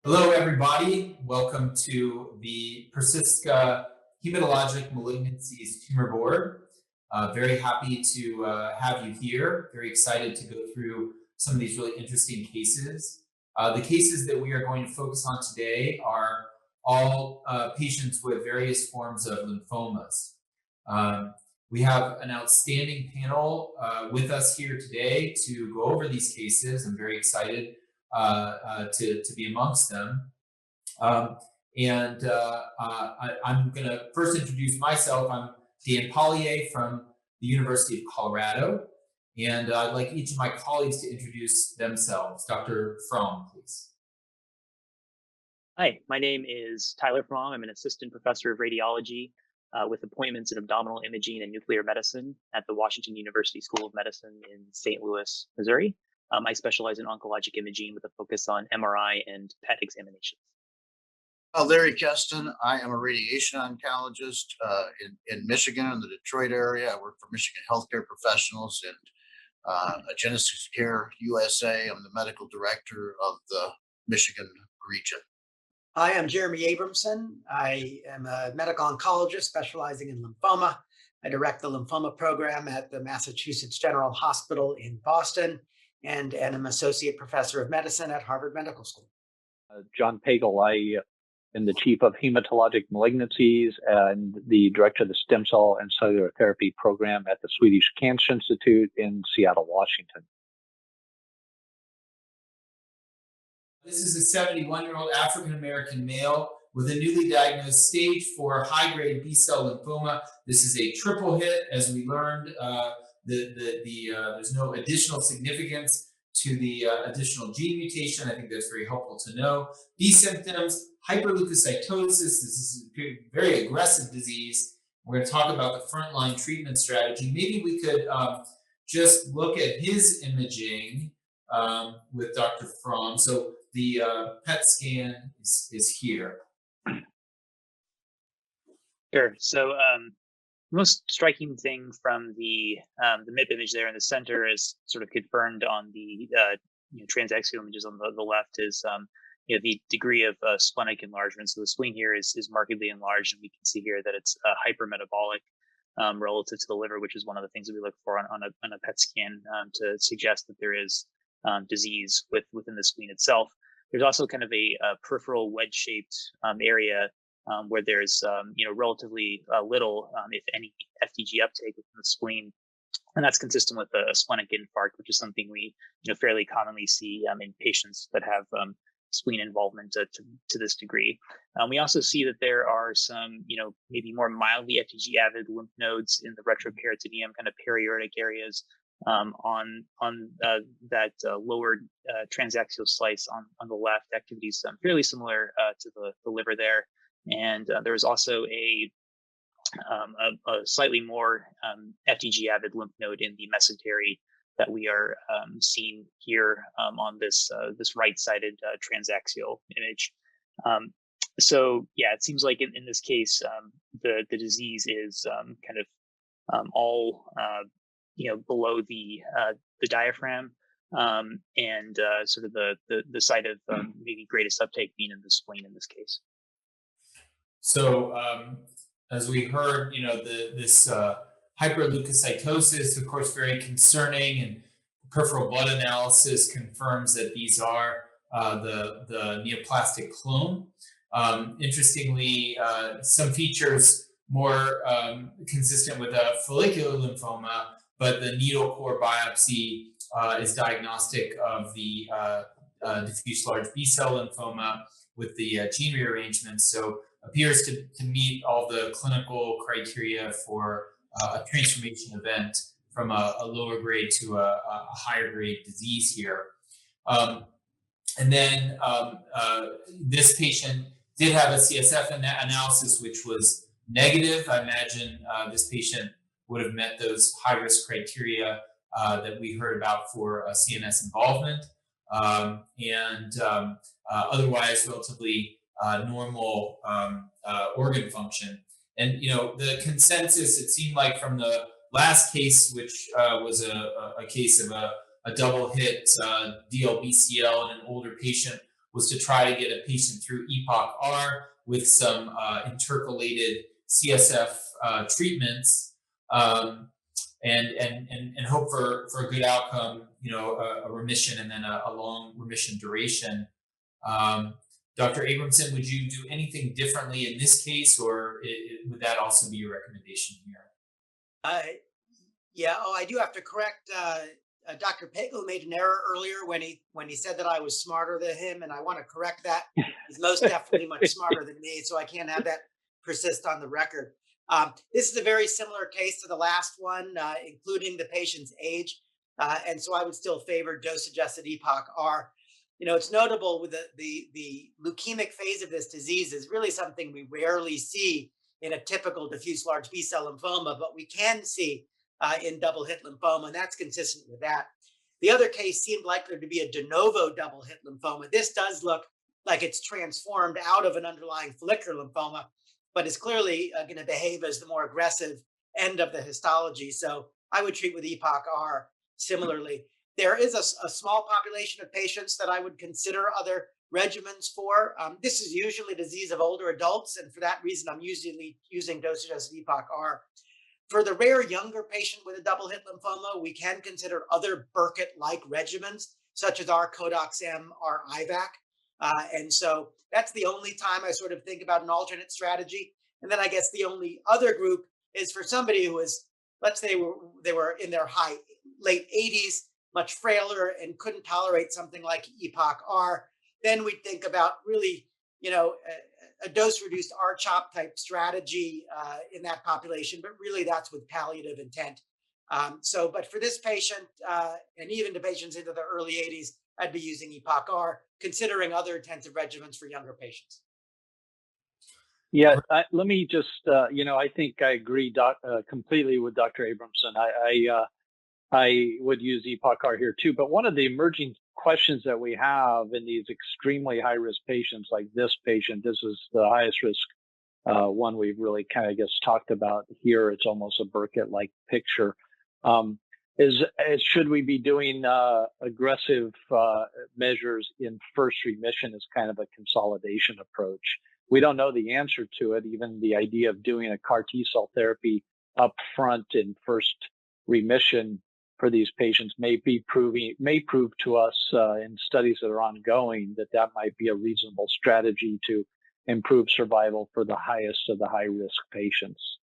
Hello, everybody. Welcome to the PrecisCa Hematologic Malignancies Tumor Board. Very happy to have you here. Very excited to go through some of these really interesting cases. The cases that we are going to focus on today are all patients with various forms of lymphomas. We have an outstanding panel with us here today to go over these cases. I'm very excited to be amongst them. I'm going to first introduce myself. I'm Dan Pollier from the University of Colorado, and I'd like each of my colleagues to introduce themselves. Dr. Fromm, please. Hi, my name is Tyler Fromm. I'm an assistant professor of radiology with appointments in abdominal imaging and nuclear medicine at the Washington University School of Medicine in St. Louis, Missouri. I specialize in oncologic imaging with a focus on MRI and PET examinations. Larry Keston. I am a radiation oncologist in Michigan, in the Detroit area. I work for Michigan Healthcare Professionals and Genesis Care USA. I'm the medical director of the Michigan region. Hi, I'm Jeremy Abramson. I am a medical oncologist specializing in lymphoma. I direct the lymphoma program at the Massachusetts General Hospital in Boston, and I'm associate professor of medicine at Harvard Medical School. John Pagel. I am the chief of hematologic malignancies and the director of the stem cell and cellular therapy program at the Swedish Cancer Institute in Seattle, Washington. This is a 71-year-old African-American male with a newly diagnosed stage 4 high-grade B-cell lymphoma. This is a triple hit, as we learned. There's no additional significance to the additional gene mutation. I think that's very helpful to know. B symptoms: hyperleukocytosis. This is a very aggressive disease. We're going to talk about the frontline treatment strategy. Maybe we could just look at his imaging with Dr. Fromm. So the PET scan is here. Sure. So most striking thing from the MIP image there in the center is sort of confirmed on the transaxial images on the left is the degree of splenic enlargement. So the spleen here is markedly enlarged, and we can see here that it's hypermetabolic relative to the liver, which is one of the things that we look for on a PET scan to suggest that there is disease within the spleen itself. There's also kind of a peripheral wedge-shaped area where there's relatively little, if any, FDG uptake within the spleen, and that's consistent with a splenic infarct, which is something we fairly commonly see in patients that have spleen involvement to this degree. We also see that there are some maybe more mildly FDG avid lymph nodes in the retroperitoneum, kind of periaortic areas on that lower transaxial slice on the left. Activity is fairly similar to the liver there. And there was also a slightly more FDG avid lymph node in the mesentery that we are seeing here on this right-sided transaxial image. So yeah, it seems like in this case the disease is kind of all below the diaphragm, and sort of the site of maybe greatest uptake being in the spleen in this case. So as we heard, this hyperleukocytosis, of course, very concerning, and peripheral blood analysis confirms that these are the neoplastic clone. Interestingly, some features more consistent with a follicular lymphoma, but the needle core biopsy is diagnostic of the diffuse large B-cell lymphoma with the gene rearrangements. So appears to meet all the clinical criteria for a transformation event from a lower grade to a higher grade disease here. And then this patient did have a CSF analysis, which was negative. I imagine this patient would have met those high-risk criteria that we heard about for CNS involvement, and otherwise relatively normal organ function. And the consensus, it seemed like from the last case, which was a case of a double hit DLBCL in an older patient, was to try to get a patient through EPOCH-R with some intercalated CSF treatments, and hope for a good outcome, a remission and then a long remission duration. Dr. Abramson, would you do anything differently in this case, or would that also be your recommendation here? Yeah. Oh, I do have to correct. Dr. Pagel made an error earlier when he said that I was smarter than him, and I want to correct that. He's most definitely much smarter than me, so I can't have that persist on the record. This is a very similar case to the last one, including the patient's age, and so I would still favor dose-adjusted EPOCH-R. It's notable with the leukemic phase of this disease is really something we rarely see in a typical diffuse large B-cell lymphoma, but we can see in double hit lymphoma, and that's consistent with that. The other case seemed likely to be a de novo double hit lymphoma. This does look like it's transformed out of an underlying follicular lymphoma, but is clearly going to behave as the more aggressive end of the histology. So I would treat with EPOCH-R similarly. There is a small population of patients that I would consider other regimens for. This is usually a disease of older adults, and for that reason, I'm usually using dose-adjusted EPOCH-R. For the rare younger patient with a double hit lymphoma, we can consider other Burkitt-like regimens, such as R-CODOX-M, R-IVAC. And so that's the only time I sort of think about an alternate strategy. And then I guess the only other group is for somebody who is, let's say they were in their late 80s, much frailer, and couldn't tolerate something like EPOCH-R. Then we think about really, a dose-reduced R-CHOP type strategy in that population, but really that's with palliative intent. But for this patient, and even to patients into the early 80s, I'd be using EPOCH-R, considering other intensive regimens for younger patients. Yeah, let me just, I think I agree completely with Dr. Abramson. I would use EPOCH-R here too, but one of the emerging questions that we have in these extremely high-risk patients, like this patient, this is the highest risk one we've really kind of talked about here. It's almost a Burkitt-like picture. Is should we be doing aggressive measures in first remission as kind of a consolidation approach? We don't know the answer to it. Even the idea of doing a CAR T-cell therapy up front in first remission for these patients may prove to us in studies that are ongoing that might be a reasonable strategy to improve survival for the highest of the high-risk patients.